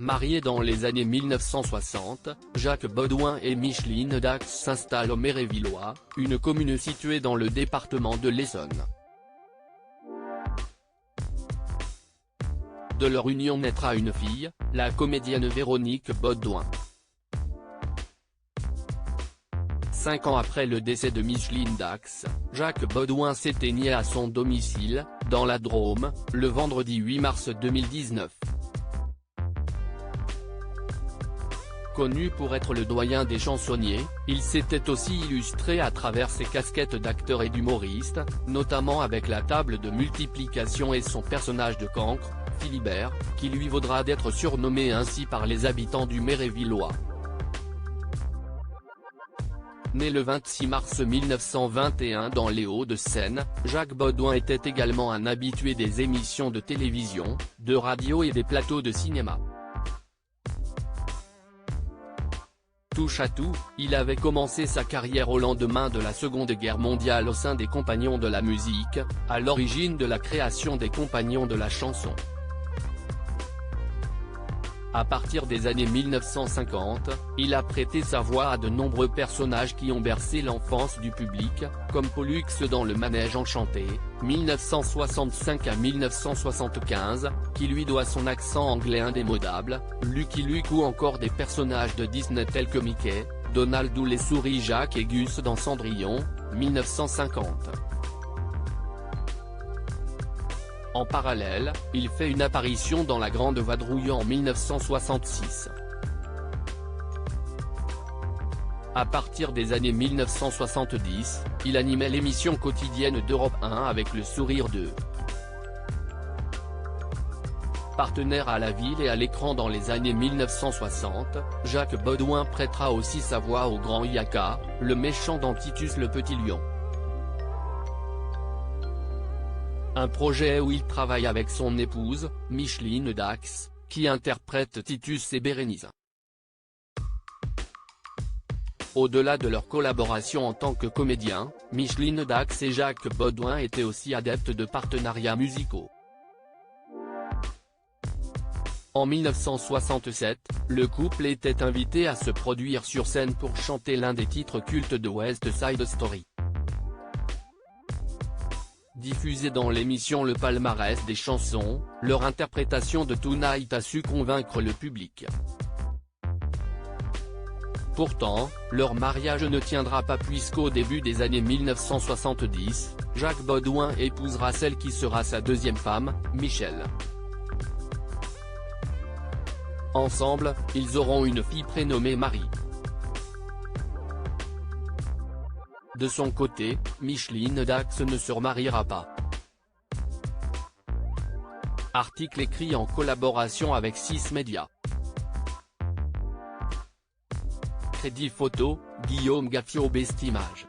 Mariés dans les années 1960, Jacques Baudouin et Micheline Dax s'installent au Mérévillois, une commune située dans le département de l'Essonne. De leur union naîtra une fille, la comédienne Véronique Baudouin. 5 ans après le décès de Micheline Dax, Jacques Baudouin s'éteignait à son domicile, dans la Drôme, le vendredi 8 mars 2019. Connu pour être le doyen des chansonniers, il s'était aussi illustré à travers ses casquettes d'acteur et d'humoriste, notamment avec la table de multiplication et son personnage de cancre, Philibert, qui lui vaudra d'être surnommé ainsi par les habitants du Mérévillois. Né le 26 mars 1921 dans les Hauts-de-Seine, Jacques Baudouin était également un habitué des émissions de télévision, de radio et des plateaux de cinéma. Touche à tout, il avait commencé sa carrière au lendemain de la Seconde Guerre mondiale au sein des Compagnons de la musique, à l'origine de la création des Compagnons de la chanson. À partir des années 1950, il a prêté sa voix à de nombreux personnages qui ont bercé l'enfance du public, comme Pollux dans Le Manège Enchanté, 1965 à 1975, qui lui doit son accent anglais indémodable, Lucky Luke ou encore des personnages de Disney tels que Mickey, Donald ou les souris Jacques et Gus dans Cendrillon, 1950. En parallèle, il fait une apparition dans La Grande Vadrouille en 1966. À partir des années 1970, il animait l'émission quotidienne d'Europe 1 avec le sourire de partenaire à la ville et à l'écran dans les années 1960, Jacques Baudouin prêtera aussi sa voix au Grand Yaka, le méchant dans Titus le Petit Lion. Un projet où il travaille avec son épouse, Micheline Dax, qui interprète Titus et Bérénice. Au-delà de leur collaboration en tant que comédiens, Micheline Dax et Jacques Baudouin étaient aussi adeptes de partenariats musicaux. En 1967, le couple était invité à se produire sur scène pour chanter l'un des titres cultes de West Side Story. Diffusée dans l'émission Le Palmarès des chansons, leur interprétation de Tonight a su convaincre le public. Pourtant, leur mariage ne tiendra pas puisqu'au début des années 1970, Jacques Baudouin épousera celle qui sera sa deuxième femme, Michelle. Ensemble, ils auront une fille prénommée Marie. De son côté, Micheline Dax ne se remariera pas. Article écrit en collaboration avec 6 médias. Crédit photo, Guillaume Gaffio Bestimage.